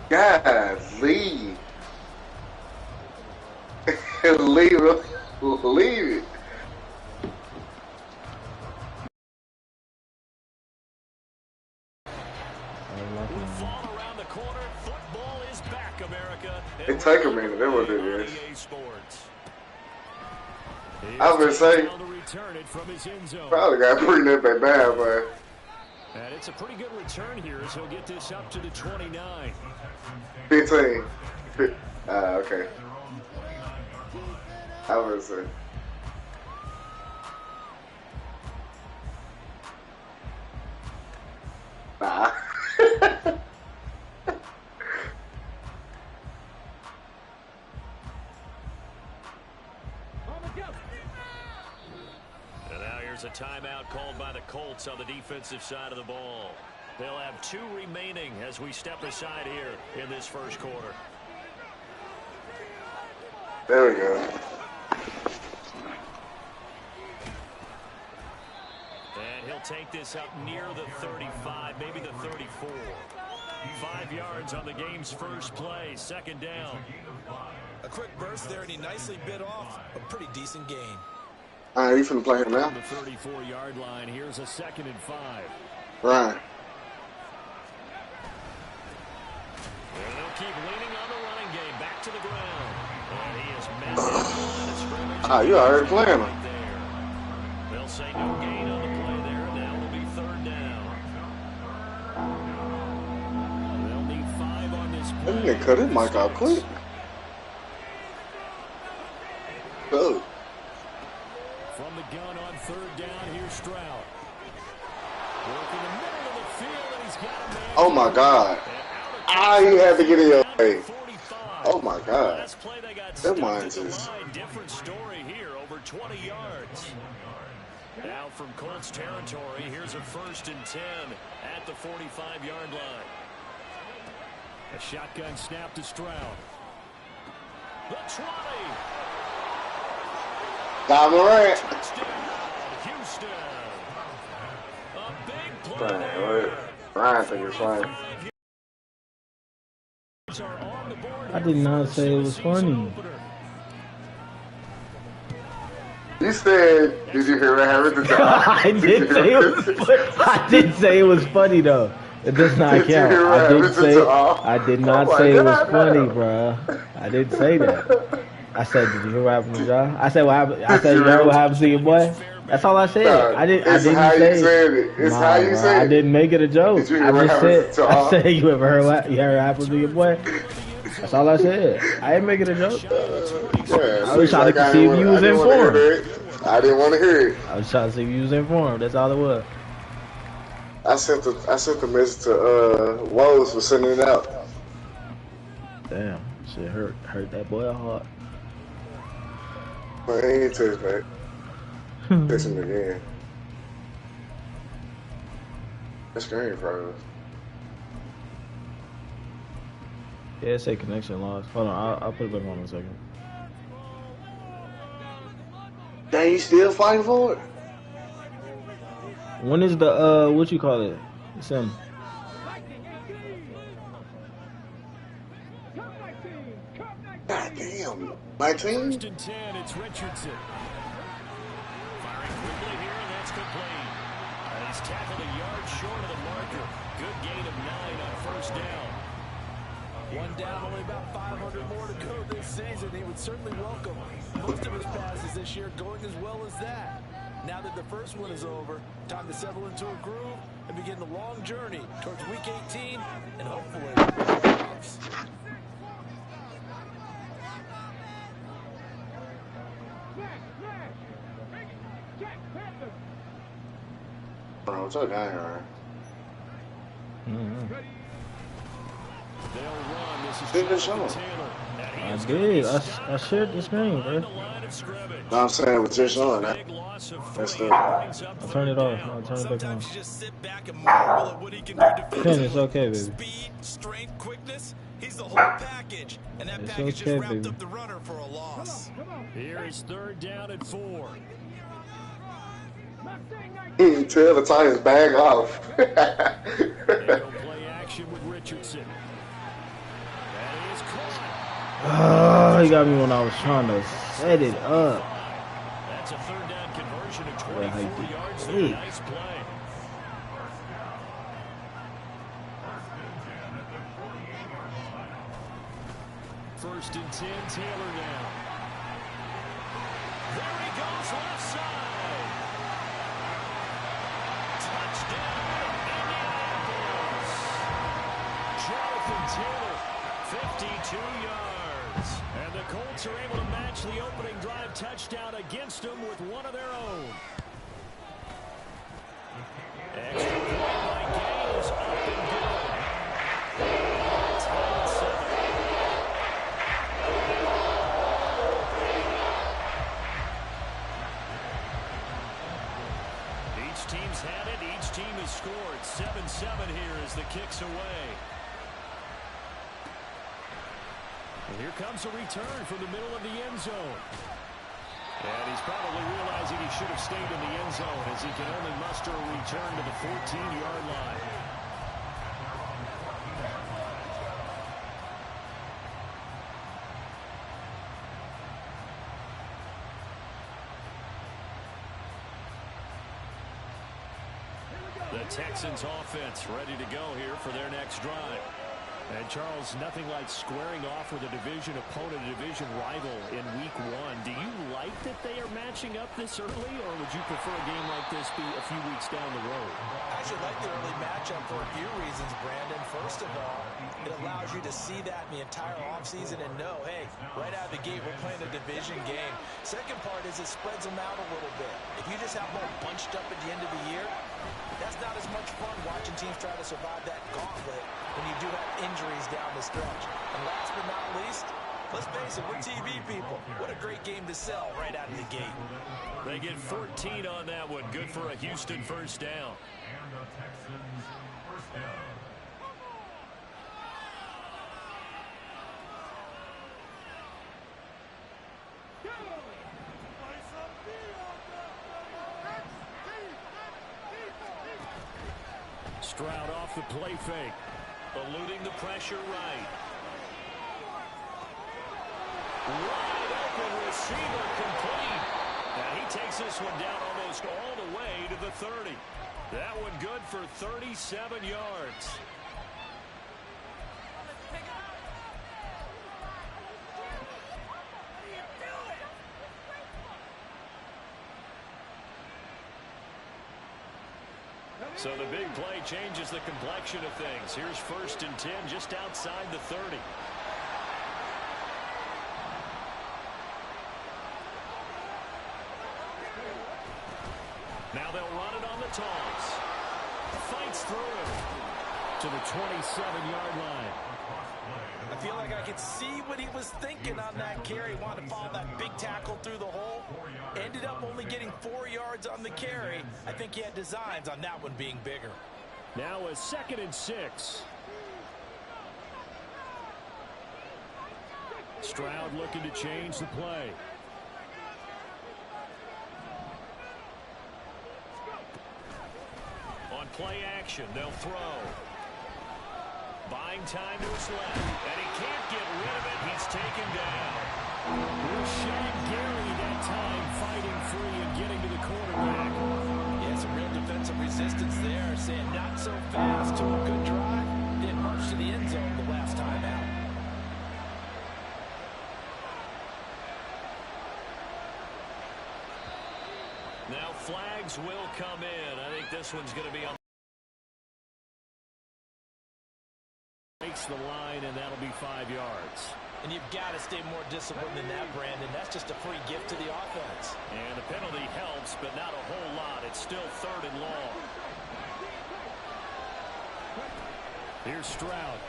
God, leave. Leave it. Leave it. It take a minute. That's what it is. I was gonna say, probably got to bring that back down, man. And it's a pretty good return here as he'll get this up to the 29. 15. Okay. I was gonna say. Nah. And now here's a timeout called by the Colts on the defensive side of the ball. They'll have 2 remaining as we step aside here in this first quarter. There we go. And he'll take this up near the 35, maybe the 34. 5 yards on the game's first play, second down. A quick burst there, and he nicely bit off a pretty decent gain. All right, you finna play him now? The 34-yard line. Here's a 2nd and 5. Right. And they'll keep leaning on the running game. Back to the ground. And he is met at the line of scrimmage. Ah, you already playing him. They'll say no gain on the play there. Now it'll be 3rd down. They'll need 5 on this play. They cut his mic out quick. Oh. From the gun on 3rd down, here's Stroud. Working the middle of the field, and he's got a man. Oh my God. Ah, you had to get in your way. Oh my God. Last play they got That mine's just... different story here, over 20 yards. Now from Colts territory, here's a 1st and 10 at the 45-yard line. A shotgun snap to Stroud. The 20. Don Morant. Touchdown, Houston. A big play there. Ryan think it's fine. I did not say it was funny. You said, did you hear what happened to John? I did say it was. I did say it was funny though. It does not count. I did not say it was funny, bro. I didn't say that. I said, did you hear what happened to John? I said, what happened? I said, you heard what happened to your boy? That's all I said. I didn't say it. It's how you said it. I didn't make it a joke. I just said, I said, you heard what happened to your boy? That's all I said. I didn't make it a joke. I was trying to see if you was informed. I didn't want to hear it. I was trying to see if you was informed. That's all it was. I sent the message to Woes for sending it out. Damn, shit hurt that boy hard. Man, he ain't touch back. Touch him again. That screen froze. Yeah, it say connection lost. Hold on, I'll put it back on in a second. Dang, you still fighting for it? When is the what you call it? It's him. God damn. 19? 1st and 10, it's Richardson. Firing quickly here, and that's complete. He's tackled a yard short of the marker. Good gain of 9 on 1st down. One down, only about 500 more to go this season. He would certainly welcome most of his passes this year going as well as that. Now that the first one is over, time to settle into a groove and begin the long journey towards Week 18 and hopefully the playoffs. Bro, what's up, guy? They'll run. This is Did this show? I did. I shared the screen, bro. No, I'm saying with just on that. That's the. I'll turn it off. I'll turn it back on. You just sit back and marvel at what he can do defensively. Ken, it's okay, baby. Speed, strength, quickness. He's the whole package, and that It's package okay, just wrapped baby. up the runner for a loss. Here is 3rd down and 4. Tell the Titans bag off. They'll play action with Richardson. Oh, he got me when I was trying to set it up. That's a third down conversion of 24 yards there. Nice play. First and 10, Taylor now. There he goes, left side. Touchdown, Indianapolis. Jonathan Taylor, 52 yards. And the Colts are able to match the opening drive touchdown against them with one of their own. Extra point by Gaines, up and good. Each team's had it. Each team has scored. 7-7 here as the kick's away. And here comes a return from the middle of the end zone. And he's probably realizing he should have stayed in the end zone as he can only muster a return to the 14-yard line. The Texans offense ready to go here for their next drive. And Charles, nothing like squaring off with a division opponent, a division rival in week 1. Do you like that they are matching up this early, or would you prefer a game like this be a few weeks down the road? I should like the early matchup for a few reasons, Brandon. First of all, it allows you to see that in the entire offseason and know, hey, right out of the gate, we're playing a division game. Second part is it spreads them out a little bit. If you just have them all bunched up at the end of the year, that's not as much fun watching teams try to survive that gauntlet when you do have injuries down the stretch. And last but not least, let's face it, we're TV people. What a great game to sell right out of the gate. They get 14 on that one. Good for a Houston first down. And the Texans first down. Stroud off the play fake. Eluding the pressure right. Wide open receiver complete. And he takes this one down almost all the way to the 30. That one good for 37 yards. So the big play changes the complexion of things. Here's first and 10 just outside the 30. Now they'll run it on the toss. Fights through it to the 27-yard line. I feel like I could see what he was thinking on that carry. Wanted to follow that big tackle through the hole. Ended up only getting 4 yards on the carry. I think he had designs on that one being bigger. Now a 2nd and 6. Stroud looking to change the play. On play action, they'll throw. Buying time to his left, and he can't get rid of it. He's taken down. Rashawn Gary that time fighting free and getting to the quarterback. Yeah, some real defensive resistance there. Saying not so fast to a good drive. Didn't march to the end zone the last time out. Now flags will come in. I think this one's going to be on. Makes the line, and that'll be 5 yards. And you've got to stay more disciplined than that, Brandon. That's just a free gift to the offense. And the penalty helps, but not a whole lot. It's still 3rd and long. Here's Stroud.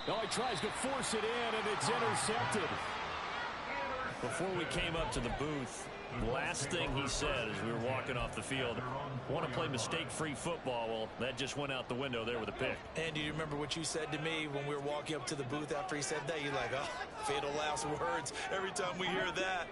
Oh, he tries to force it in, and it's intercepted. Before we came up to the booth, the last thing he said as we were walking off the field, want to play mistake-free football. Well, that just went out the window there with a pick. And do you remember what you said to me when we were walking up to the booth after he said that? You're like, oh, fatal last words. Every time we hear that,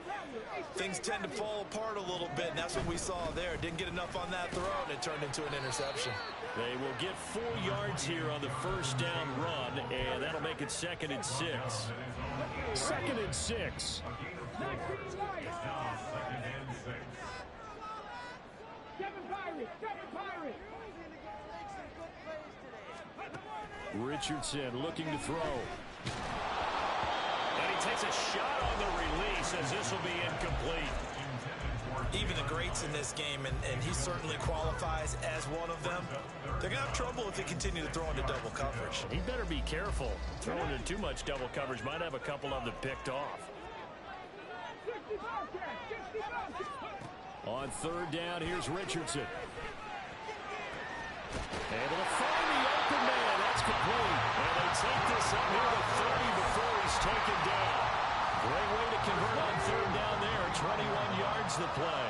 things tend to fall apart a little bit, and that's what we saw there. Didn't get enough on that throw, and it turned into an interception. They will get 4 yards here on the first down run, and that'll make it 2nd and 6. 2nd and 6. Richardson looking to throw. And he takes a shot on the release as this will be incomplete. Even the greats in this game, and he certainly qualifies as one of them, they're going to have trouble if they continue to throw into double coverage. He better be careful. Throwing into too much double coverage might have a couple of them picked off. On 3rd down, here's Richardson. Able to find the open man. That's complete. And they take this up near the 30 before he's taken down. Great way to convert on 3rd down there. 21 yards the play.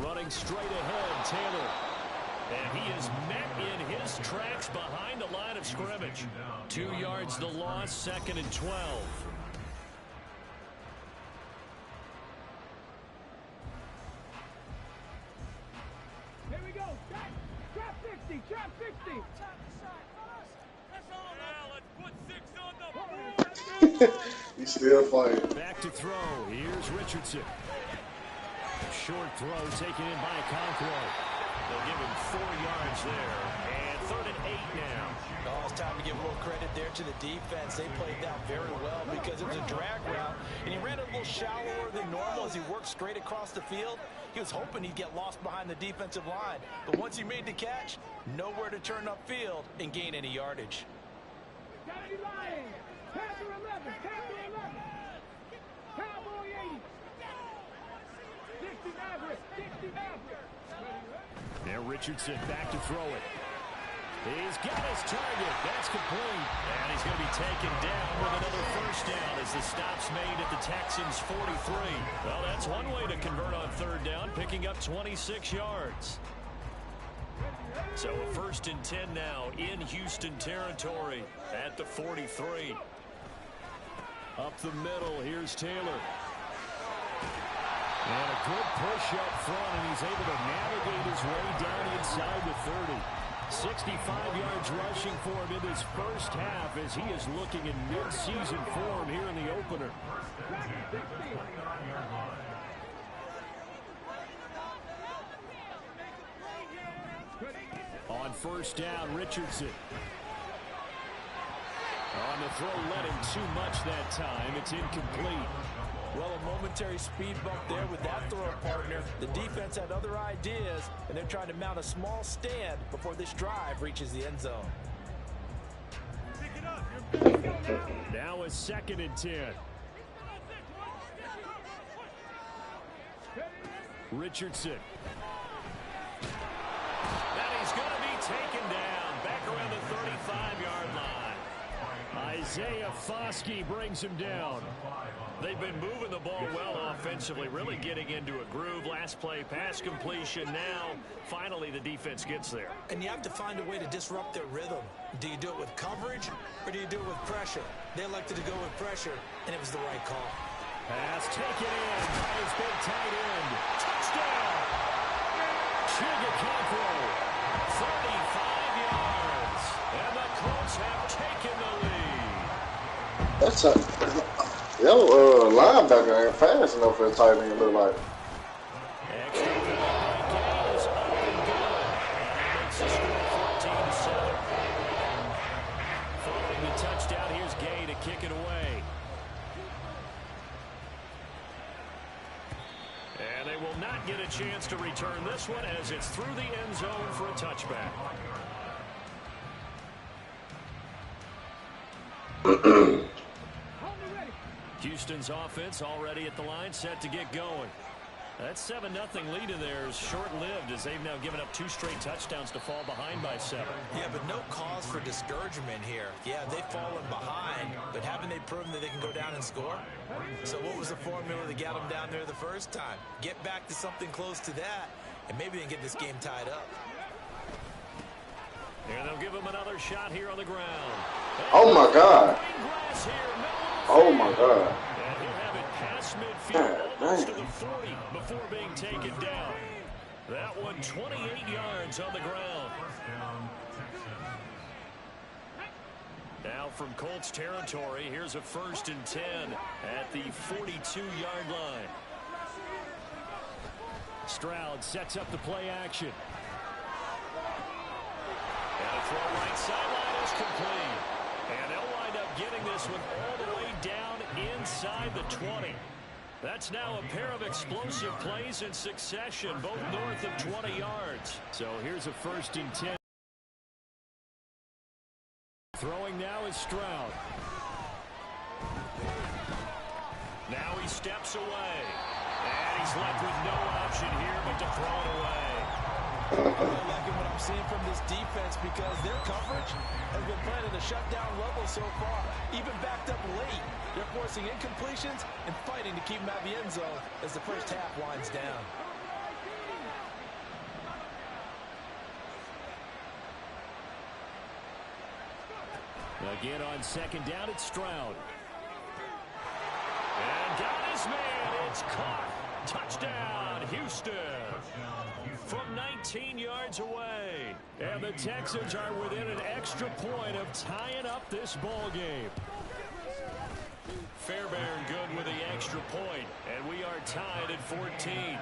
Running straight ahead, Taylor. And he is met in his tracks behind the line of scrimmage. 2 yards the loss, 2nd and 12. Here we go. Trap 60. Trap 60. He's still playing. Back to throw. Here's Richardson. Short throw taken in by Conquo. They'll give him 4 yards there. And 3rd and 8 now. Oh, it's time to give a little credit there to the defense. They played that very well because it was a drag route, and he ran it a little shallower than normal as he worked straight across the field. He was hoping he'd get lost behind the defensive line, but once he made the catch, nowhere to turn upfield and gain any yardage. Gotta be lying. Panther 11. Panther 11. Cowboy 80. 60 Maverick. 60 Maverick. Now Richardson back to throw it. He's got his target. That's complete. And he's going to be taken down with another first down as the stop's made at the Texans' 43. Well, that's one way to convert on 3rd down, picking up 26 yards. So a 1st and 10 now in Houston territory at the 43. Up the middle, here's Taylor. And a good push up front, and he's able to navigate his way down inside the 30. 65 yards rushing for him in this first half as he is looking in mid-season form here in the opener. On 1st down, Richardson. On the throw, led him too much that time. It's incomplete. Well, a momentary speed bump there with that throw partner. The defense had other ideas, and they're trying to mount a small stand before this drive reaches the end zone. Now a 2nd and 10. Richardson. And he's going to be taken down back around the 35-yard line. Isaiah Foskey brings him down. They've been moving the ball well offensively, really getting into a groove. Last play, pass completion. Now, finally, the defense gets there. And you have to find a way to disrupt their rhythm. Do you do it with coverage, or do you do it with pressure? They elected to go with pressure, and it was the right call. Pass taken in by his big tight end. Touchdown! Chigaconquo, 35 yards. And the Colts have taken the lead. That's a... linebacker ain't fast enough for a tight end, look like. Extra point gain is up and good. And it makes the score 14-7. Following the touchdown, here's Gay to kick it away. And they will not get a chance to return this one as it's through the end zone for a touchback. Houston's offense already at the line, set to get going. That 7-0 lead in there is short-lived as they've now given up 2 straight touchdowns to fall behind by 7. Yeah, but no cause for discouragement here. Yeah, they've fallen behind, but haven't they proven that they can go down and score? So what was the formula that got them down there the first time? Get back to something close to that, and maybe they can get this game tied up. And they'll give him another shot here on the ground. Oh, my God. Oh, my God. And he'll have it past midfield, almost to the 40 before being taken down. That one 28 yards on the ground. Now from Colts territory, here's a 1st and 10 at the 42-yard line. Stroud sets up the play action. And a throw right sideline is complete. And they'll wind up getting this one all the way down inside the 20. That's now a pair of explosive plays in succession, both north of 20 yards. So here's a 1st and 10. Throwing now is Stroud. Now he steps away. And he's left with no option here but to throw it away. I'm liking what I'm seeing from this defense because their coverage has been playing at a shutdown level so far. Even backed up late, they're forcing incompletions and fighting to keep them out of the end zone as the first half winds down. Again on 2nd down, it's Stroud. And got his man. It's caught. Touchdown, Houston. From 19 yards away. And the Texans are within an extra point of tying up this ball game. Fairbairn good with the extra point. And we are tied at 14.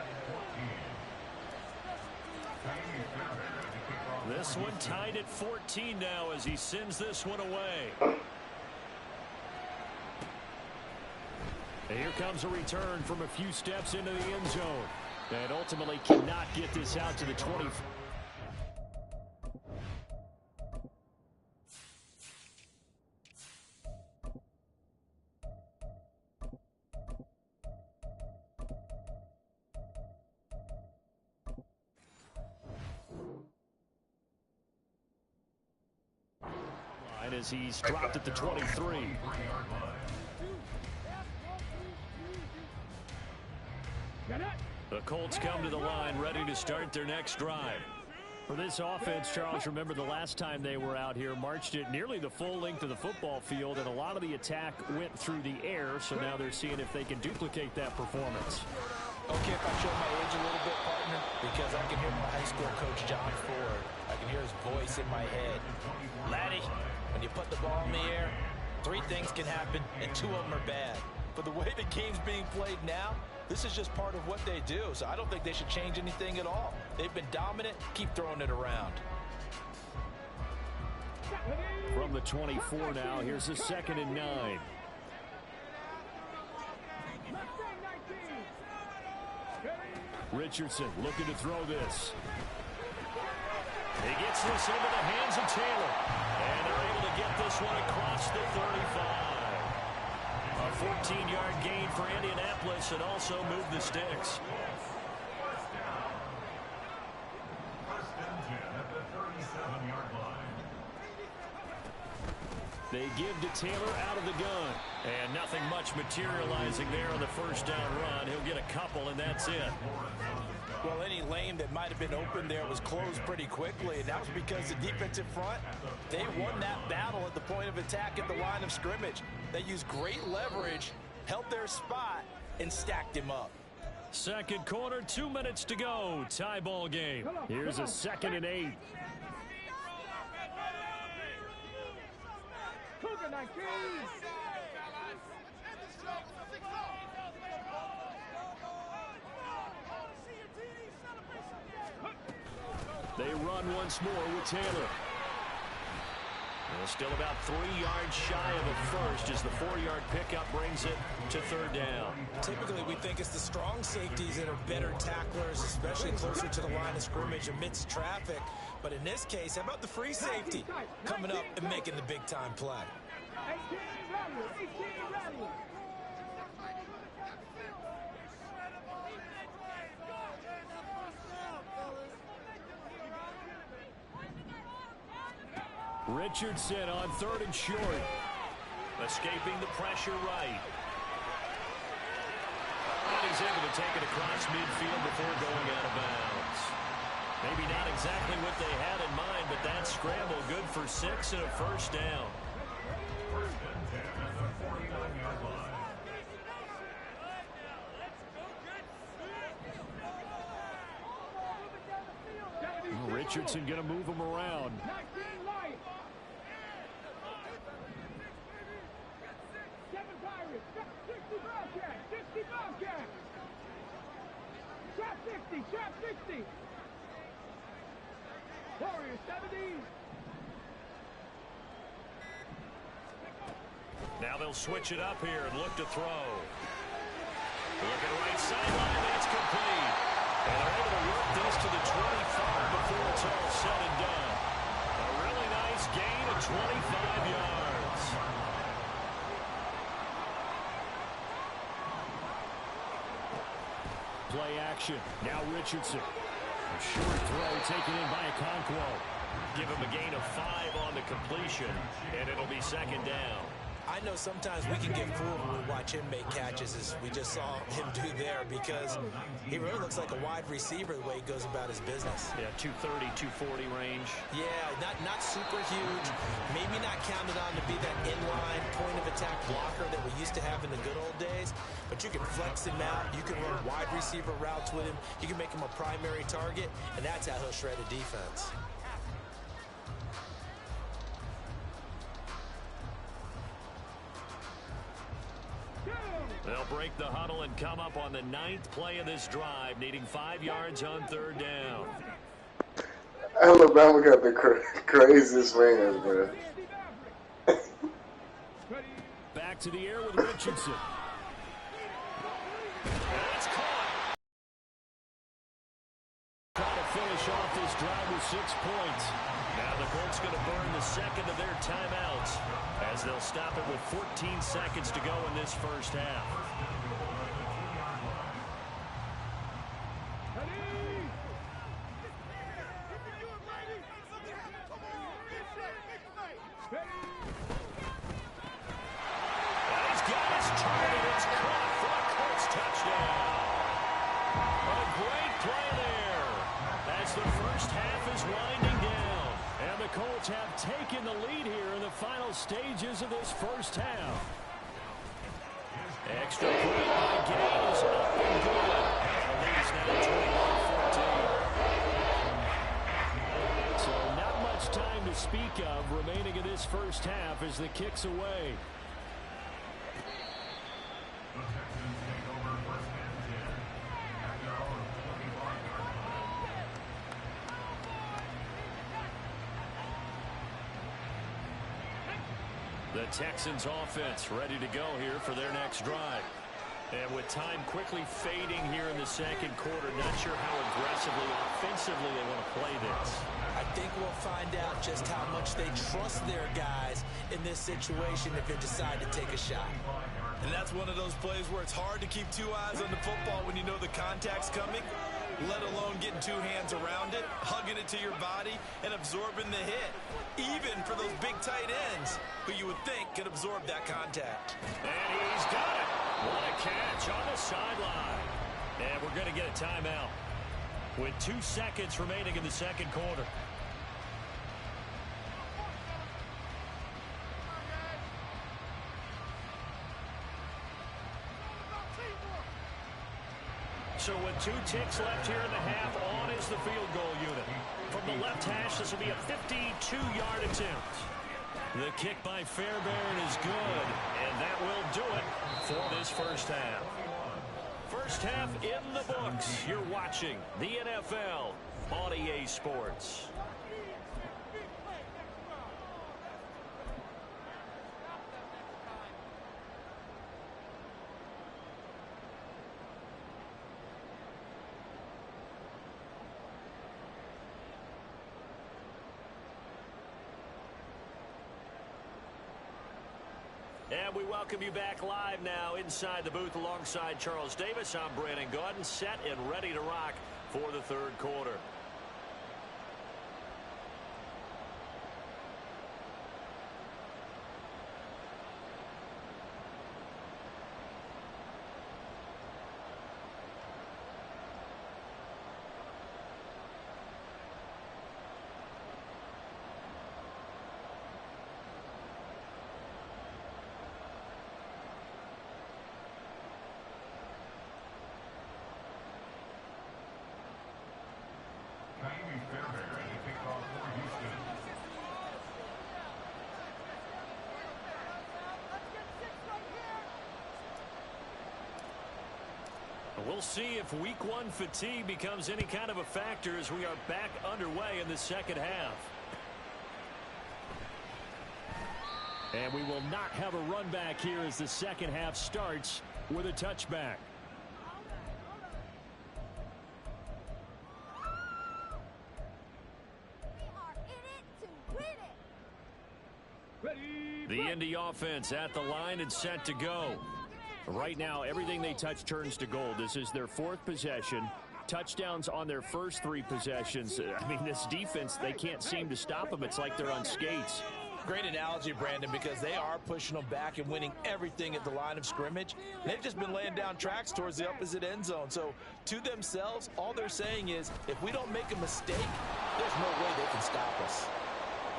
This one tied at 14 now as he sends this one away. And here comes a return from a few steps into the end zone. And ultimately cannot get this out to the 20. As he's dropped at the 23. The Colts come to the line ready to start their next drive. For this offense, Charles, remember the last time they were out here, marched it nearly the full length of the football field, and a lot of the attack went through the air, so now they're seeing if they can duplicate that performance. Okay, if I show my age a little bit, partner, because I can hear my high school coach, John Ford. I can hear his voice in my head. Laddie, when you put the ball in the air, 3 things can happen, and 2 of them are bad. But the way the game's being played now, this is just part of what they do, so I don't think they should change anything at all. They've been dominant. Keep throwing it around. From the 24 now, here's a 2nd and 9. Richardson looking to throw this. He gets this into the hands of Taylor. And they're able to get this one across the 35. A 14-yard gain for Indianapolis and also move the sticks. They give to Taylor out of the gun. And nothing much materializing there on the 1st down run. He'll get a couple, and that's it. Well, any lane that might have been open there was closed pretty quickly, and that was because the defensive front, they won that battle at the point of attack at the line of scrimmage. They used great leverage, held their spot, and stacked him up. Second quarter, 2 minutes to go. Tie ball game. Here's a 2nd and 8. They run once more with Taylor. Well, still about 3 yards shy of a first as the 4-yard pickup brings it to 3rd down. Typically, we think it's the strong safeties that are better tacklers, especially closer to the line of scrimmage amidst traffic. But in this case, how about the free safety coming up and making the big-time play? Richardson on 3rd and short. Escaping the pressure right. And he's able to take it across midfield before going out of bounds. Maybe not exactly what they had in mind, but that scramble good for 6 and a first down. Richardson going to move him around. Trap 60. Warriors 70. Now they'll switch it up here and look to throw. Looking right sideline, that's complete. And they're able to work this to the 25 before it's all said and done. A really nice gain of 25 yards. Play action. Now Richardson. A short throw taken in by Okonkwo. Give him a gain of 5 on the completion, and it'll be 2nd down. I know sometimes we can get fooled when we watch him make catches, as we just saw him do there, because he really looks like a wide receiver the way he goes about his business. Yeah, 230, 240 range. Yeah, not super huge. Maybe not counted on to be that inline point-of-attack blocker that we used to have in the good old days, but you can flex him out. You can run wide receiver routes with him. You can make him a primary target, and that's how he'll shred a defense. They'll break the huddle and come up on the 9th play of this drive, needing 5 yards on 3rd down. Alabama got the craziest fans, man. Back to the air with Richardson. That's caught. Trying to finish off this drive with 6 points. Now the Colts going to burn the 2nd of their timeouts as they'll stop it with 14 seconds to go in this first half. He's got his target. It's caught for a Colts touchdown. A great play there as the first half is winding down. And the Colts have taken the lead here in the final stages of this first half. Extra point by Gay is up and good. And the lead is now 21-14. So not much time to speak of remaining in this first half as the kick's away. The Texans offense ready to go here for their next drive. And with time quickly fading here in the 2nd quarter, not sure how aggressively, offensively they want to play this. I think we'll find out just how much they trust their guys in this situation if they decide to take a shot. And that's one of those plays where it's hard to keep 2 eyes on the football when you know the contact's coming, let alone getting 2 hands around it, hugging it to your body, and absorbing the hit. Even for those big tight ends who you would think could absorb that contact. And he's got it. What a catch on the sideline. And we're going to get a timeout with 2 seconds remaining in the 2nd quarter. So with 2 ticks left here in the half, on is the field goal unit. From the left hash, this will be a 52-yard attempt. The kick by Fairbairn is good, and that will do it for this first half. First half in the books. You're watching the NFL on EA Sports. And we welcome you back live now inside the booth alongside Charles Davis. I'm Brandon Gaudin, set and ready to rock for the 3rd quarter. We'll see if week 1 fatigue becomes any kind of a factor as we are back underway in the second half. And we will not have a run back here as the second half starts with a touchback. The Indy offense at the line and set to go. Right now, everything they touch turns to gold. This is their 4th possession. Touchdowns on their first 3 possessions. I mean, this defense, they can't seem to stop them. It's like they're on skates. Great analogy, Brandon, because they are pushing them back and winning everything at the line of scrimmage. They've just been laying down tracks towards the opposite end zone. So, to themselves, all they're saying is, if we don't make a mistake, there's no way they can stop us.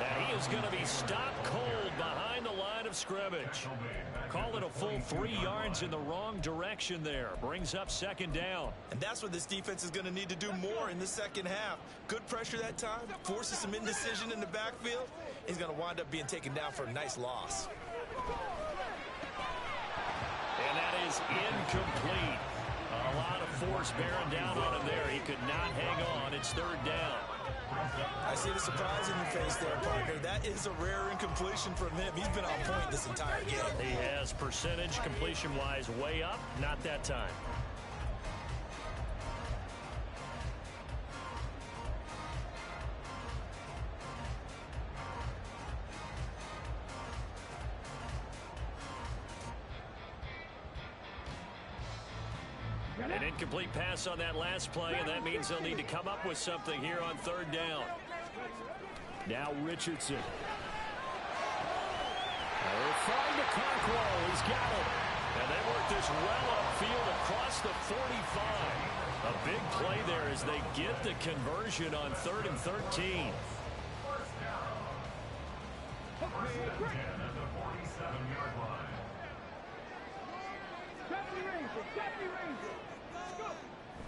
And he is going to be stopped cold behind the line of scrimmage. Call it a full 3 yards in the wrong direction there. Brings up second down. And that's what this defense is going to need to do more in the second half. Good pressure that time, forces some indecision in the backfield. He's going to wind up being taken down for a nice loss. And that is incomplete. A lot of force bearing down on him there. He could not hang on. It's third down. I see the surprise in your face there, partner. That is a rare incompletion from him. He's been on point this entire game. He has percentage completion-wise way up. Not that time. An incomplete pass on that last play, and that means they'll need to come up with something here on third down. Now Richardson. They'll find the Conqueror. He's got it. And they work this well upfield across the 45. A big play there as they get the conversion on 3rd and 13.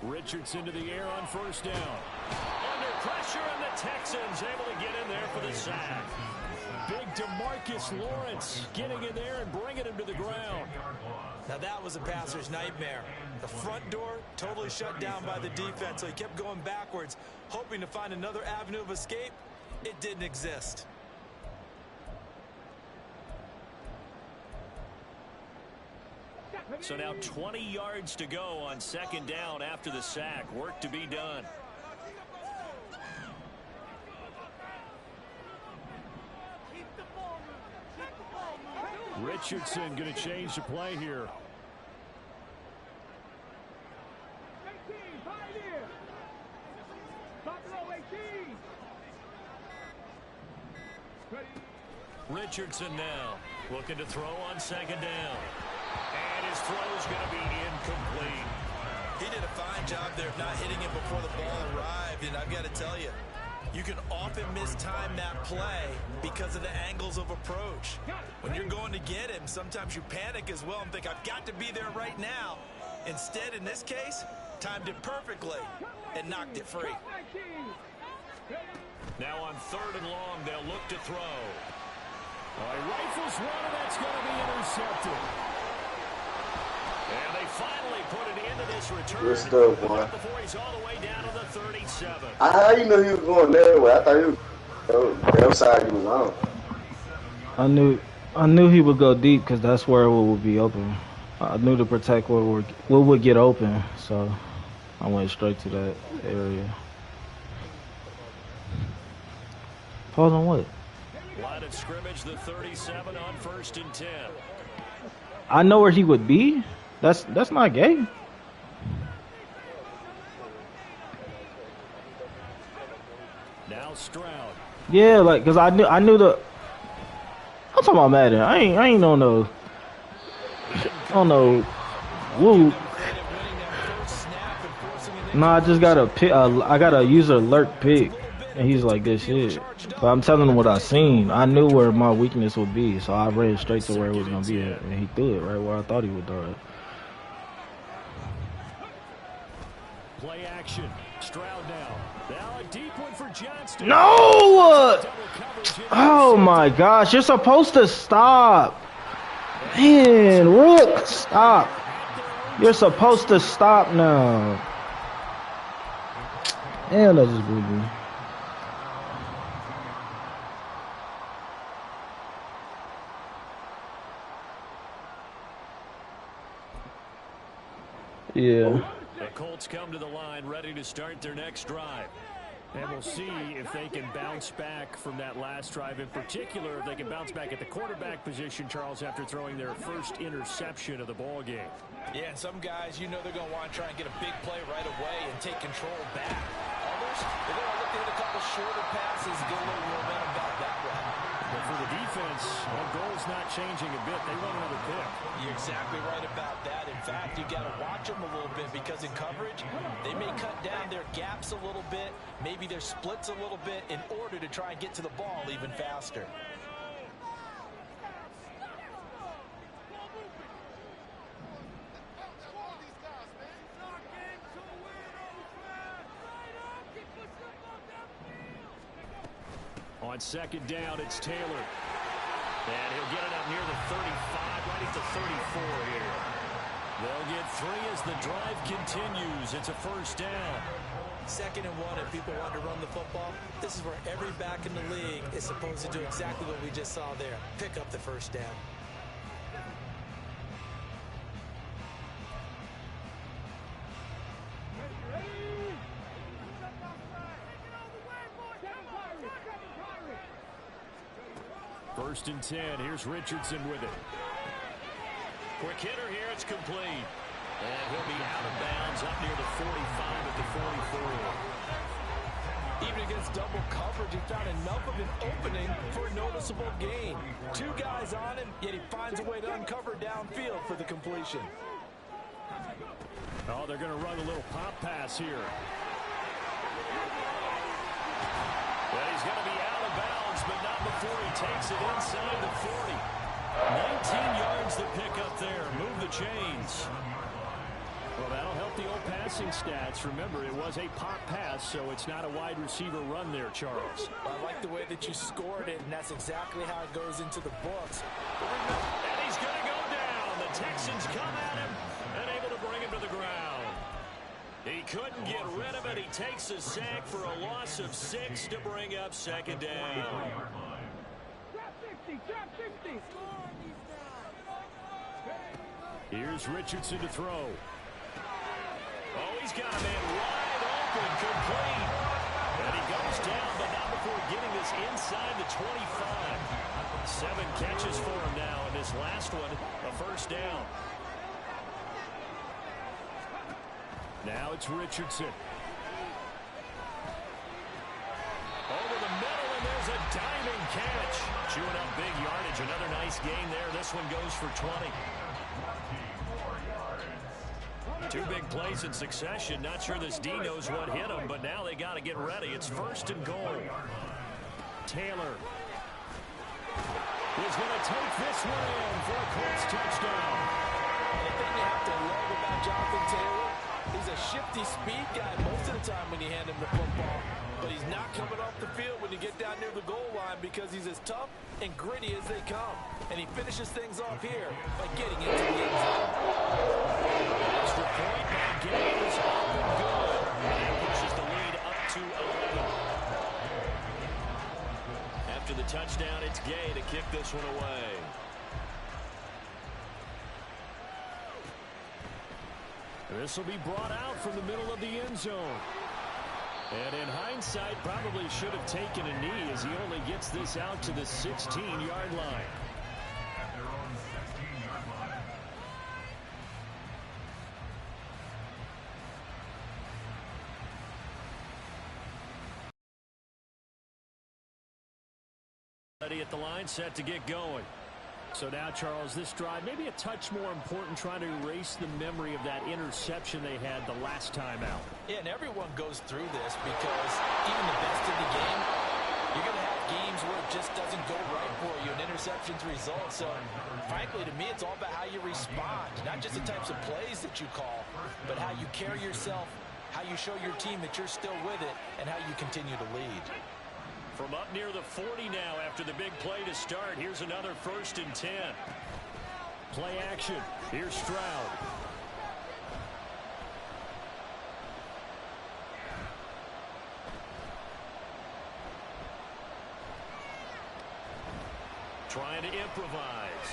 Richardson to the air on first down. Under pressure, and the Texans able to get in there for the sack. Big DeMarcus Lawrence getting in there and bringing him to the ground. Now that was a passer's nightmare. The front door totally shut down by the defense, so he kept going backwards, hoping to find another avenue of escape. It didn't exist. So now 20 yards to go on second down after the sack. Work to be done. Richardson going to change the play here. 18, Pioneer. Buffalo 18. Ready. Richardson now looking to throw on second down. And his throw is going to be incomplete. He did a fine job there of not hitting him before the ball arrived, and I've got to tell you, you can often mistime that play because of the angles of approach. When you're going to get him, sometimes you panic as well and think, I've got to be there right now. Instead, in this case, timed it perfectly and knocked it free. Now on 3rd and long, they'll look to throw. He rifles one, and that's going to be intercepted. And they finally put it into this return. Good stuff, boy. Before he's all the way down to the 37. How you know he was going that way? I thought he was the other side he was on. I knew he would go deep because that's where it would be open. I knew to protect what would get open, so I went straight to that area. Pause on what? Line of scrimmage, the 37 on 1st and 10. I know where he would be. That's not gay. Now Stroud. Yeah, like, cause I knew the. I'm talking about Madden. I ain't on no. Woo. No, I just got a pick. I got a user alert pick, and he's like, "Good shit." But I'm telling him what I seen. I knew where my weakness would be, so I ran straight to where it was gonna be at, and he threw it right where I thought he would throw it. Play action. Stroud now. Now a deep one for Johnston. No! Oh my gosh! You're supposed to stop. Man, Rook, stop. You're supposed to stop now. Damn, that just blew me. Yeah. The Colts come to the line ready to start their next drive. And we'll see if they can bounce back from that last drive. In particular, if they can bounce back at the quarterback position, Charles, after throwing their first interception of the ball game. Yeah, and some guys, you know they're going to want to try and get a big play right away and take control back. Others, they're going to look to hit a couple shorter passes and get a little momentum back that way. But for the defense, the goal's not changing a bit. They want another pick. You're exactly right about that. In fact, you got to watch them a little bit because in coverage, they may cut down their gaps a little bit, maybe their splits a little bit in order to try and get to the ball even faster. On second down, it's Taylor. And he'll get it up near the 35, right at the 34 here. They'll get 3 as the drive continues. It's a first down. 2nd and 1, if people want to run the football, this is where every back in the league is supposed to do exactly what we just saw there. Pick up the first down. First and 10. Here's Richardson with it. Quick hitter here. It's complete. And he'll be out of bounds up near the 45 at the 44. Even against double coverage, he found enough of an opening for a noticeable gain. 2 guys on him, yet he finds a way to uncover downfield for the completion. Oh, they're going to run a little pop pass here. Well, he's going to be out of bounds, but not before he takes it inside the 40. 19 yards to pick up there. Move the chains. Well, that'll help the old passing stats. Remember, it was a pop pass, so it's not a wide receiver run there, Charles. I like the way that you scored it, and that's exactly how it goes into the books. And he's going to go down. The Texans come at him and able to bring him to the ground. He couldn't get rid of it. He takes a sack for a loss of 6 to bring up second down. Trap 50, trap 50. Here's Richardson to throw. Oh, he's got a man wide open, complete. And he goes down, but not before getting this inside the 25. 7 catches for him now, and this last one, a first down. Now it's Richardson. Over the middle, and there's a diving catch. Chewing up big yardage. Another nice gain there. This one goes for 20. 2 big plays in succession. Not sure this D knows what hit him, but now they got to get ready. It's first and goal. Taylor is going to take this one in for a Colts touchdown. And the thing you have to love about Jonathan Taylor, he's a shifty speed guy most of the time when you hand him the football. But he's not coming off the field when you get down near the goal line because he's as tough and gritty as they come. And he finishes things off here by getting into the end zone. Extra point by Gaines, up and good. And that pushes the lead up to 11. After the touchdown, it's Gay to kick this one away. This will be brought out from the middle of the end zone. And in hindsight, probably should have taken a knee as he only gets this out to the 16-yard line. At their own 16-yard line. Ready at the line, set to get going. So now, Charles, this drive maybe a touch more important, trying to erase the memory of that interception they had the last time out. Yeah, and everyone goes through this because even the best in the game, you're going to have games where it just doesn't go right for you, and interceptions result. So, frankly, to me, it's all about how you respond, not just the types of plays that you call, but how you carry yourself, how you show your team that you're still with it, and how you continue to lead. From up near the 40 now after the big play to start. Here's another first and 10. Play action. Here's Stroud. trying to improvise.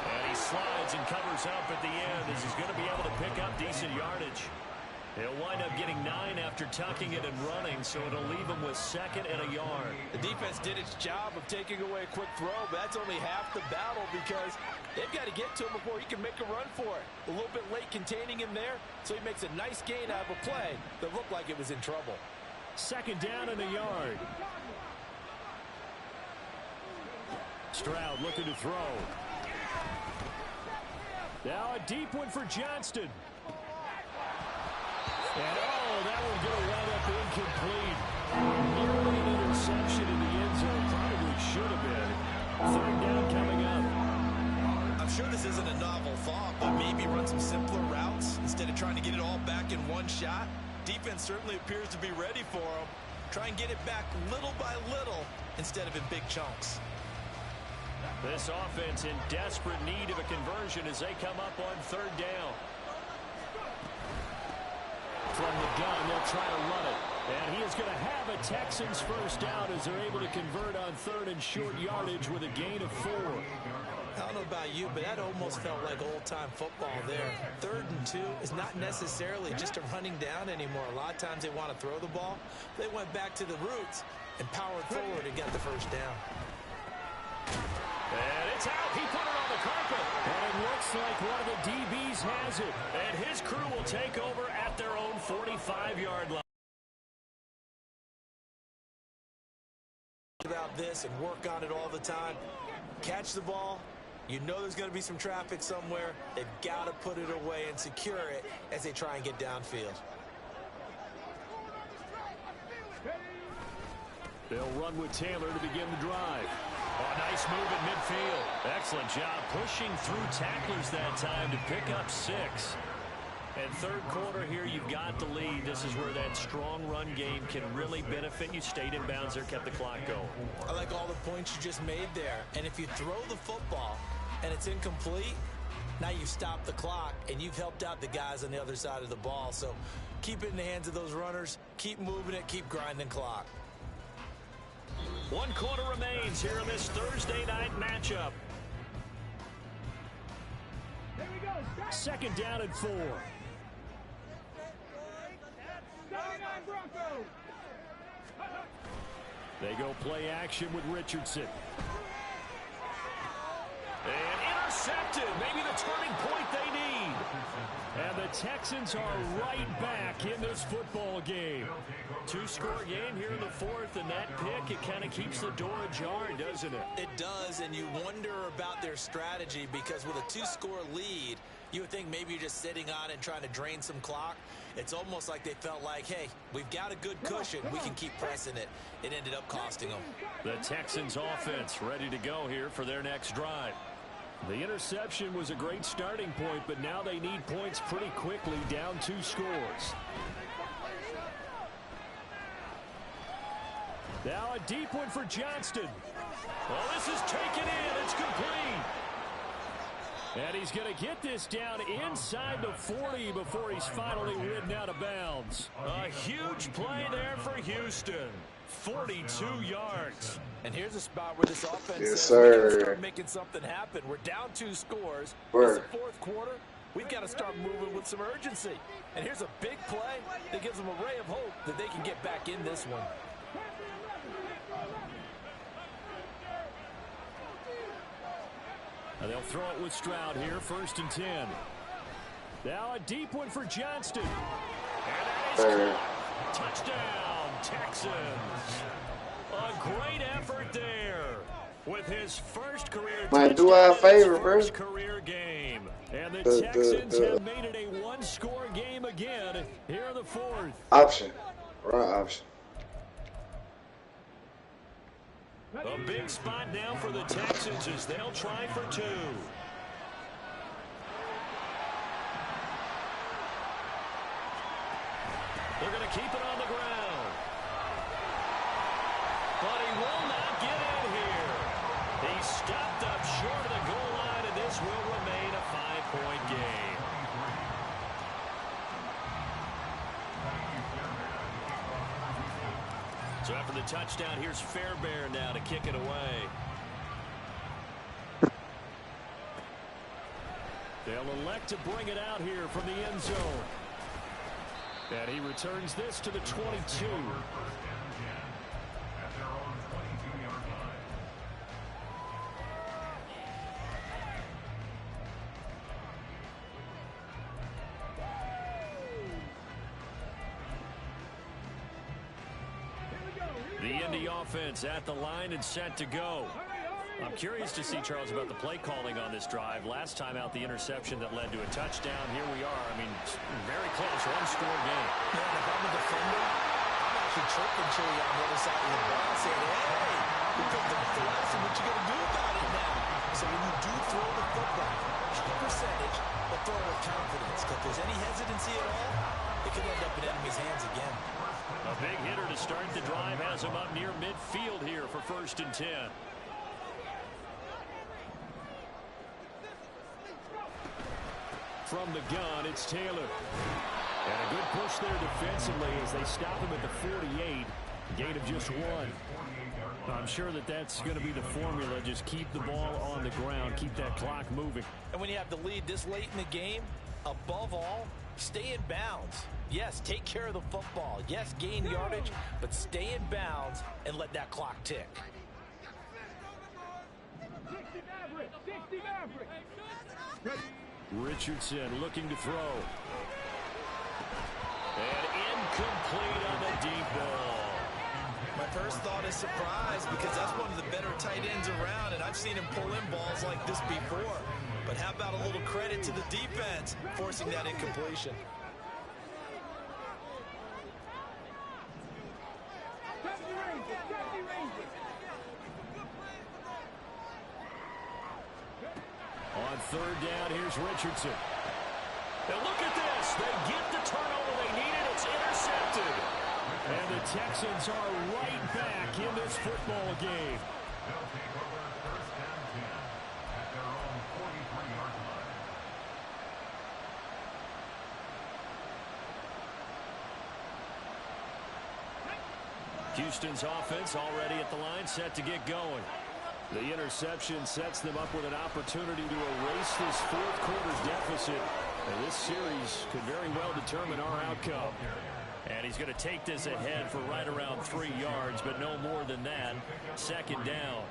And he slides and covers up at the end as he's going to be able to pick up decent yardage. He'll wind up getting 9 after tucking it and running, so it'll leave him with 2nd and a yard. The defense did its job of taking away a quick throw, but that's only half the battle because they've got to get to him before he can make a run for it. A little bit late containing him there, so he makes a nice gain out of a play that looked like it was in trouble. 2nd down and a yard. Stroud looking to throw. Now a deep one for Johnston. And, that one's going to wind up incomplete. Nearly an interception in the end zone. Probably should have been. 3rd down coming up. I'm sure this isn't a novel thought, but maybe run some simpler routes instead of trying to get it all back in one shot. Defense certainly appears to be ready for him. Try and get it back little by little instead of in big chunks. This offense in desperate need of a conversion as they come up on 3rd down. From the gun, they'll try to run it. And he is going to have a Texans first down as they're able to convert on 3rd and short yardage with a gain of 4. I don't know about you, but that almost felt like old-time football there. 3rd and 2 is not necessarily just a running down anymore. A lot of times they want to throw the ball. They went back to the roots and powered forward and got the first down. And it's out. He put it on the carpet. And it looks like one of the DBs has it. And his crew will take over at their own 45-yard line. About this and work on it all the time. Catch the ball. You know there's going to be some traffic somewhere. They've got to put it away and secure it as they try and get downfield. They'll run with Taylor to begin the drive. Oh, nice move at midfield. Excellent job pushing through tacklers that time to pick up 6. And 3rd quarter here, you've got the lead. This is where that strong run game can really benefit you. Stayed in bounds there, kept the clock going. I like all the points you just made there. And if you throw the football and it's incomplete, now you've stopped the clock and you've helped out the guys on the other side of the ball. So keep it in the hands of those runners. Keep moving it. Keep grinding clock. 1 quarter remains here in this Thursday night matchup. 2nd down and 4. They go play action with Richardson. And intercepted. Maybe the turning point they need. And the Texans are right back in this football game. 2-score game here in the 4th, and that pick, it kind of keeps the door ajar, doesn't it? It does, and you wonder about their strategy because with a 2-score lead, you would think maybe you're just sitting on it and trying to drain some clock. It's almost like they felt like, hey, we've got a good cushion. We can keep pressing it. It ended up costing them. The Texans offense ready to go here for their next drive. The interception was a great starting point, but now they need points pretty quickly, down 2 scores. Now a deep one for Johnston. Well, this is taken in. It's complete. And he's going to get this down inside the 40 before he's finally ridden out of bounds. A huge play there for Houston. 42 yards. And here's a spot where this offense yes, start making something happen. We're down 2 scores. It's the 4th quarter. We've got to start moving with some urgency. And here's a big play that gives them a ray of hope that they can get back in this one. And they'll throw it with Stroud here, 1st and 10. Now a deep one for Johnston. And that is caught. Touchdown, Texans. A great effort there with his first career career game. And the Texans have made it a 1-score game again here in the 4th. Option. Wrong option. A big spot now for the Texans as they'll try for 2. They're going to keep it on the ground. But he will not get in here. He stopped up short of the goal line, and this will remain a 5-point game. So after the touchdown, here's Fairbairn now to kick it away. They'll elect to bring it out here from the end zone. And he returns this to the 22. The Indy offense at the line and set to go. I'm curious to see, Charles, about the play calling on this drive. Last time out, the interception that led to a touchdown. Here we are. I mean, very close, one-score game. Man, if I'm a defender, I'm actually chirping Chili on the other side of the ball, saying, hey, you picked up the last one. What you going to do about it now? So when you do throw the football, high percentage, but throw it with confidence. If there's any hesitancy at all, it could end up in enemy's hands again. A big hitter to start the drive has him up near midfield here for 1st and 10. From the gun, it's Taylor. And a good push there defensively as they stop him at the 48. Gain of just 1. I'm sure that's going to be the formula. Just keep the ball on the ground. Keep that clock moving. And when you have the lead this late in the game, above all, stay in bounds. Yes, take care of the football. Yes, gain yardage, but stay in bounds and let that clock tick. 60 Maverick. Richardson looking to throw. And incomplete on the deep ball. My first thought is surprise because that's one of the better tight ends around, and I've seen him pull in balls like this before. But how about a little credit to the defense forcing that incompletion? On 3rd down, here's Richardson. And look at this. They get the turnover they needed. It's intercepted. And the Texans are right back in this football game. They'll take over 1st and 10 at their own 43-yard line. Houston's offense already at the line, set to get going. The interception sets them up with an opportunity to erase this 4th quarter deficit. And this series could very well determine our outcome. And he's going to take this ahead for right around 3 yards, but no more than that. 2nd down.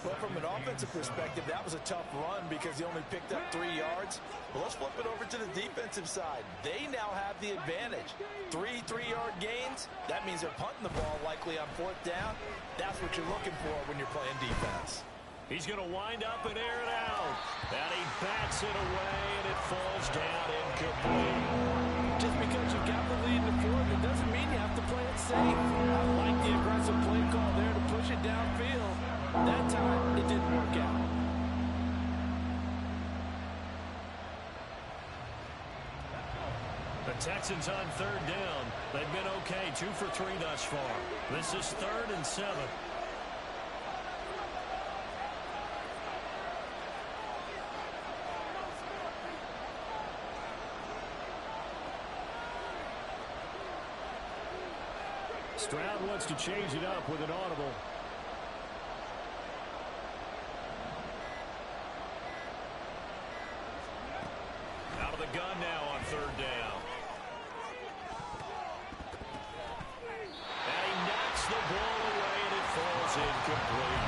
Well, from an offensive perspective, that was a tough run because he only picked up 3 yards. Well, let's flip it over to the defensive side. They now have the advantage. 3 3-yard gains. That means they're punting the ball likely on 4th down. That's what you're looking for when you're playing defense. He's going to wind up and air it out. And he bats it away, and it falls down incomplete. Just because you got the lead in the 4th, it doesn't mean you have to play it safe. I like the aggressive play call there to push it downfield. That time, it didn't work out. The Texans on 3rd down. They've been okay, 2 for 3 thus far. This is 3rd and 7. Stroud wants to change it up with an audible. Out of the gun now on 3rd down. And he knocks the ball away, and it falls incomplete.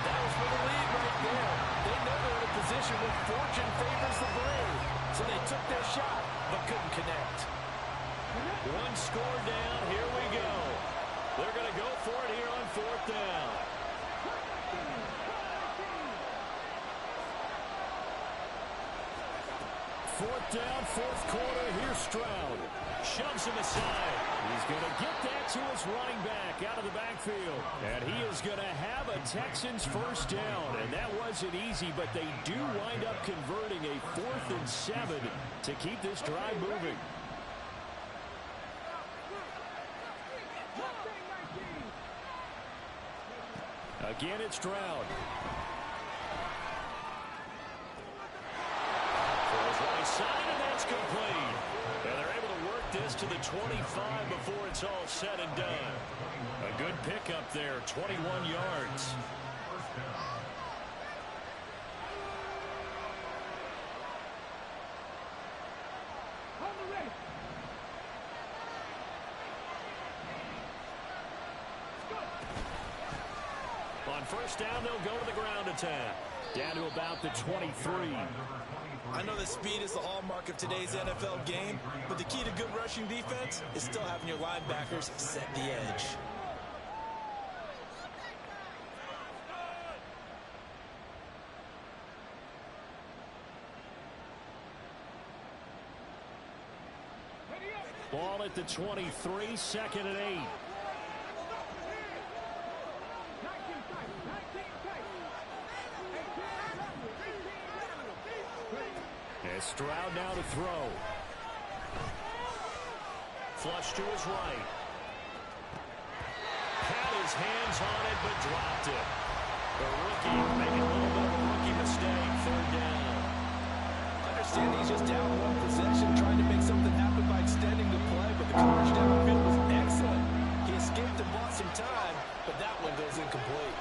That was for the lead right there. They know they're in a position where fortune favors the brave. So they took their shot, but couldn't connect. 1 score down. Here we go. They're going to go for it here on 4th down. Fourth down, 4th quarter. Here's Stroud. Shoves him aside. He's going to get that to his running back out of the backfield. And he is going to have a Texans 1st down. And that wasn't easy, but they do wind up converting a 4th and 7 to keep this drive moving. Again, it's Stroud. Throws right side, and that's complete. And they're able to work this this to the 25 before it's all said and done. A good pickup there, 21 yards. On first down, they'll go to the ground attack. Down to about the 23. I know that speed is the hallmark of today's NFL game, but the key to good rushing defense is still having your linebackers set the edge. Ball at the 23, 2nd and 8. As Stroud now to throw. Flush to his right. Had his hands on it, but dropped it. The rookie making a little bit of a rookie mistake. 3rd down. Understand he's just down one possession, trying to make something happen by extending the play, but the coverage downfield was excellent. He escaped and bought some time, but that one goes incomplete.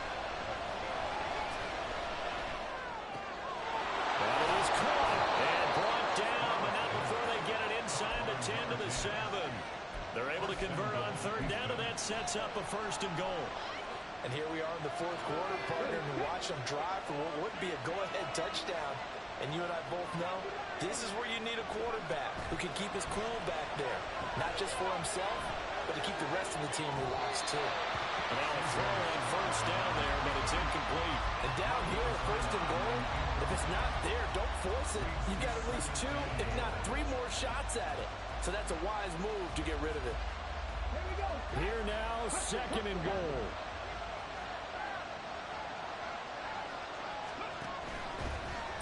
That is caught and brought down, but not before they get it inside the 10 to the 7. They're able to convert on 3rd down, and that sets up a 1st and goal. And here we are in the 4th quarter, partner, and watch them drive for what would be a go-ahead touchdown. And you and I both know this is where you need a quarterback who can keep his cool back there, not just for himself, but to keep the rest of the team relaxed too. Now a throw on 1st down there, but it's incomplete. And down here, 1st and goal, if it's not there, don't force it. You've got at least 2, if not 3 more shots at it. So that's a wise move to get rid of it. Here now, 2nd and goal.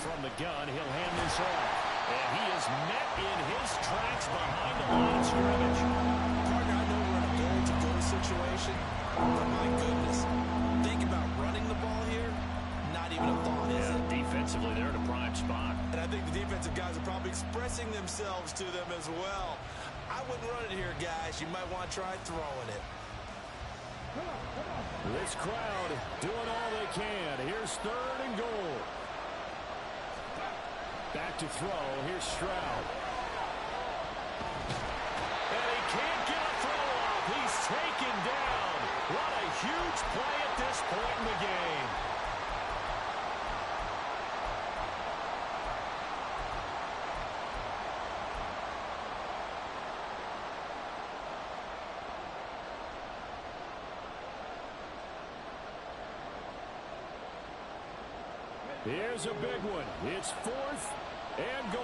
From the gun, he'll hand this off. And he is met in his tracks behind the line of scrimmage. Partner, I know we're in a goal-to-go situation, but my goodness, think about running the ball here. Not even a thought, is it? Defensively, they're in a prime spot. And I think the defensive guys are probably expressing themselves to them as well. I wouldn't run it here, guys. You might want to try throwing it. This crowd doing all they can. Here's 3rd and goal. Back to throw. Here's Stroud. And he can't get a throw off. He's taken down. What a huge play at this point in the game. Here's a big one. It's 4th and goal.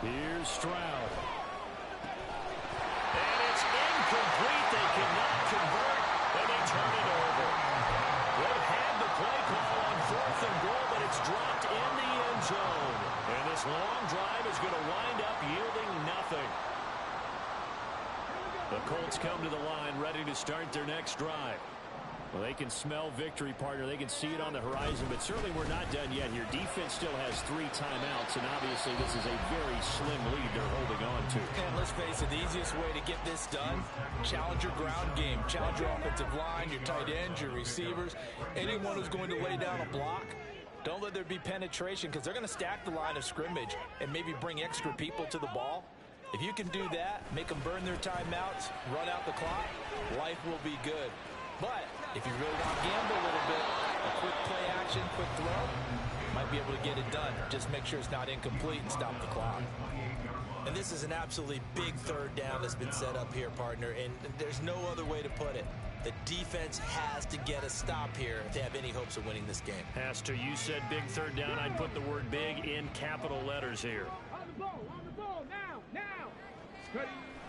Here's Stroud. And it's incomplete. They cannot convert, and they turn it over. They had the play call on 4th and goal, but it's dropped in the end zone. And this long drive is going to wind up yielding nothing. The Colts come to the line ready to start their next drive. Well, they can smell victory, partner. They can see it on the horizon, but certainly we're not done yet here. Defense still has 3 timeouts, and obviously this is a very slim lead they're holding on to. And let's face it, the easiest way to get this done, challenge your ground game. Challenge your offensive line, your tight ends, your receivers, anyone who's going to lay down a block. Don't let there be penetration because they're going to stack the line of scrimmage and maybe bring extra people to the ball. If you can do that, make them burn their timeouts, run out the clock, life will be good. But if you really want to gamble a little bit, a quick play action, quick throw, might be able to get it done. Just make sure it's not incomplete and stop the clock. And this is an absolutely big 3rd down that's been set up here, partner, and there's no other way to put it. The defense has to get a stop here if they have any hopes of winning this game. Pastor, you said big 3rd down. I'd put the word big in capital letters here. On the ball, now.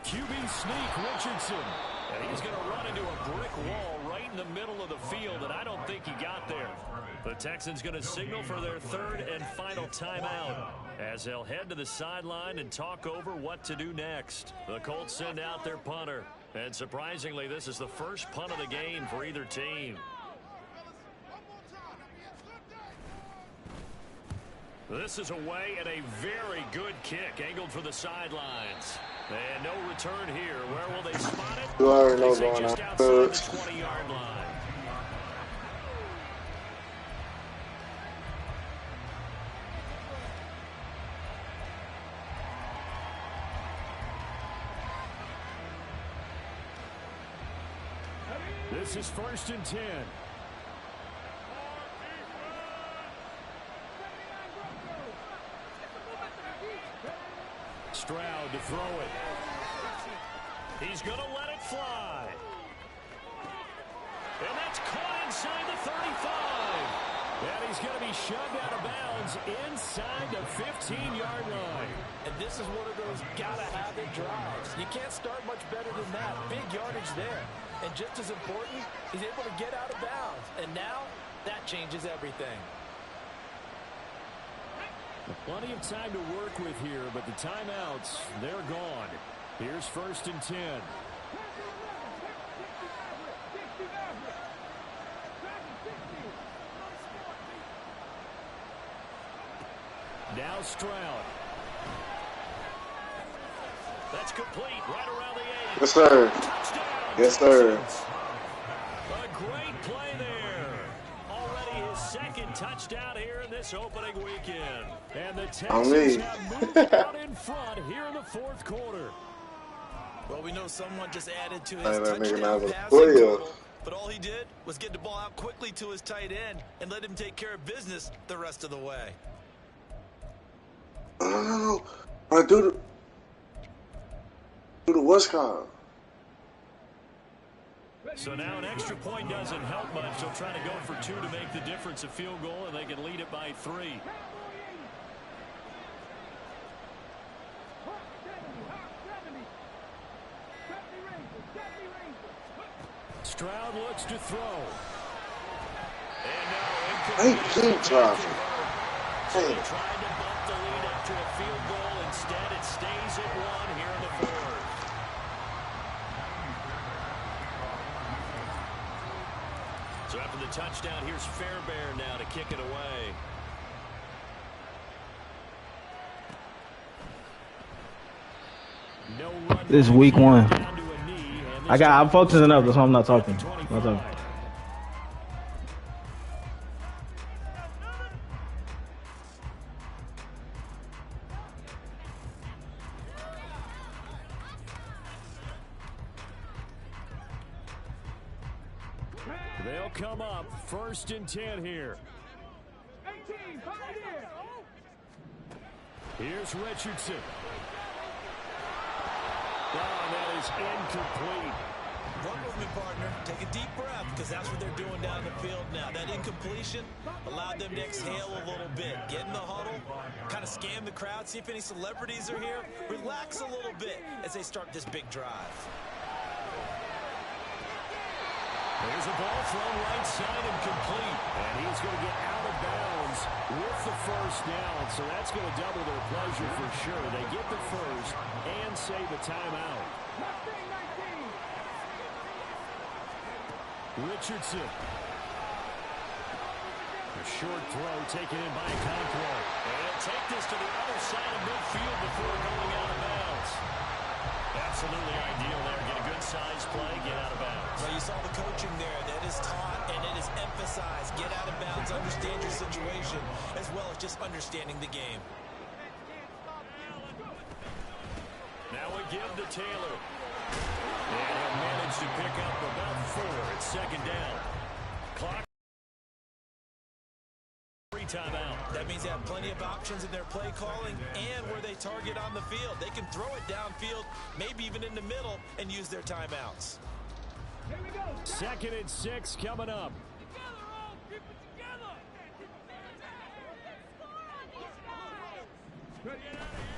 QB sneak, Richardson. And he's going to run into a brick wall right in the middle of the field, and I don't think he got there. The Texans going to signal for their 3rd and final timeout. As they'll head to the sideline and talk over what to do next. The Colts send out their punter. And surprisingly, this is the first punt of the game for either team. This is away and a very good kick angled for the sidelines. And no return here. Where will they spot it? You already know They say going just on. outside the 20-yard line. This is 1st and 10. Stroud to throw it. He's going to let it fly. And that's caught inside the 35. And he's going to be shoved out of bounds inside the 15-yard line. And this is one of those gotta-have-it drives. You can't start much better than that. Big yardage there. And just as important, he's able to get out of bounds. And now, that changes everything. Plenty of time to work with here, but the timeouts, they're gone. Here's 1st and 10. Now Stroud. That's complete right around the 8. Yes, sir. Touchdown. Yes, sir. A great play there. Already his second touchdown here in this opening weekend. And the Texans have moved out in front here in the 4th quarter. Well, we know someone just added to his That nigga touchdown not a passing player. total, but all he did was get the ball out quickly to his tight end and let him take care of business the rest of the way. No. Right, do the what's called. So now an extra point doesn't help much. They'll try to go for 2 to make the difference a field goal, and they can lead it by 3. Stroud looks to throw. And now Hey, keep dropping. so they tried to bump the lead up to a field goal. Instead, it stays at 1 here in the 4th. So after the touchdown, here's Fairbairn now to kick it away. No run. This is week 1. Down to a knee, and this I'm focusing up. That's why I'm not talking. time, Not talking. They'll come up 1st and 10 here. 18, Pioneer. Here's Richardson. Oh, that is incomplete. Run with me, partner. Take a deep breath, because that's what they're doing down the field now. That incompletion allowed them to exhale a little bit. Get in the huddle, kind of scan the crowd, see if any celebrities are here. Relax a little bit as they start this big drive. There's a ball thrown right side and complete. And he's going to get out of bounds with the 1st down. So that's going to double their pleasure for sure. They get the 1st and save a timeout. Richardson. A short throw taken in by Conquo. And take this to the other side of midfield before going out of bounds. Absolutely ideal there. Get a good size play, get out of bounds. Well, you saw the coaching there. That is taught and it is emphasized. Get out of bounds, understand your situation, as well as just understanding the game. Now we give to Taylor. And he'll manage to pick up about 4. It's 2nd down. Clock. Timeout. That means they have plenty of options in their play calling and where they target on the field. They can throw it downfield, maybe even in the middle, and use their timeouts. 2nd and 6 coming up.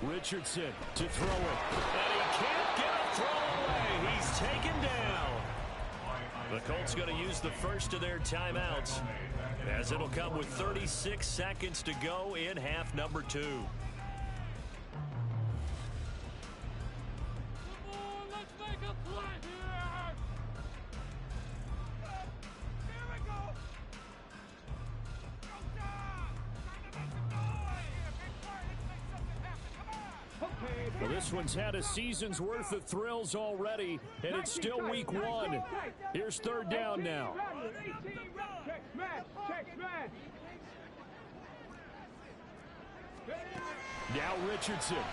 Richardson to throw it. And he can't get a throw away. He's taken down. The Colts going to use the first of their timeouts, as it'll come with 36 seconds to go in half number 2. Well, this one's had a season's worth of thrills already, and it's still week one. Here's third down now. Now Richardson.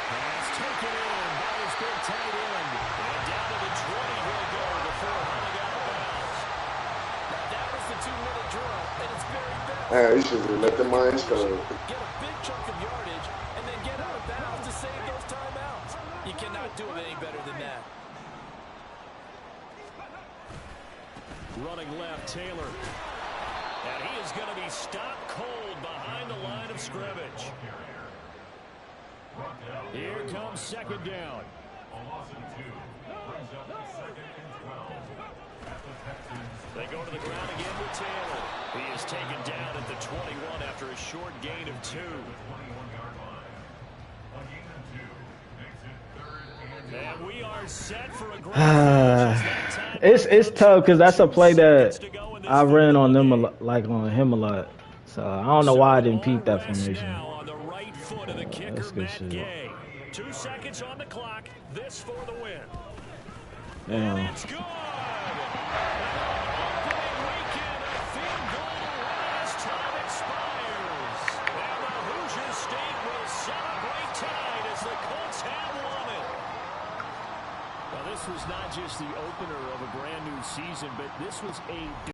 Pass taken in by his big tight end. And down to the 20 he'll go before running out of bounds. Now that was the 2-minute drill, and it's very best. You should have let the Lions go. Get a big chunk of yardage, and then get out of bounds to save those timeouts. You cannot do it any better than that. Running left, Taylor. And he is going to be stopped cold behind the line of scrimmage. Here comes second down. A loss of 2 brings up the 2nd and 12 at the Texans. They go to the ground again with Taylor. He is taken down at the 21 after a short gain of 2. 21-yard line. A gain of 2 makes it 3rd and And we are set for a ground. It's tough because that's a play that I ran on them like on him a lot. So I don't know why I didn't peep that formation. On the right foot of the kicker, That's good Matt shit. Gay. 2 seconds on the clock. This for the win. Damn. And it's good. Big weekend of field goal as time expires. And the Hoosier State will celebrate tonight as the Colts have won it. Well, this was not just the opener of a brand new season, but this was a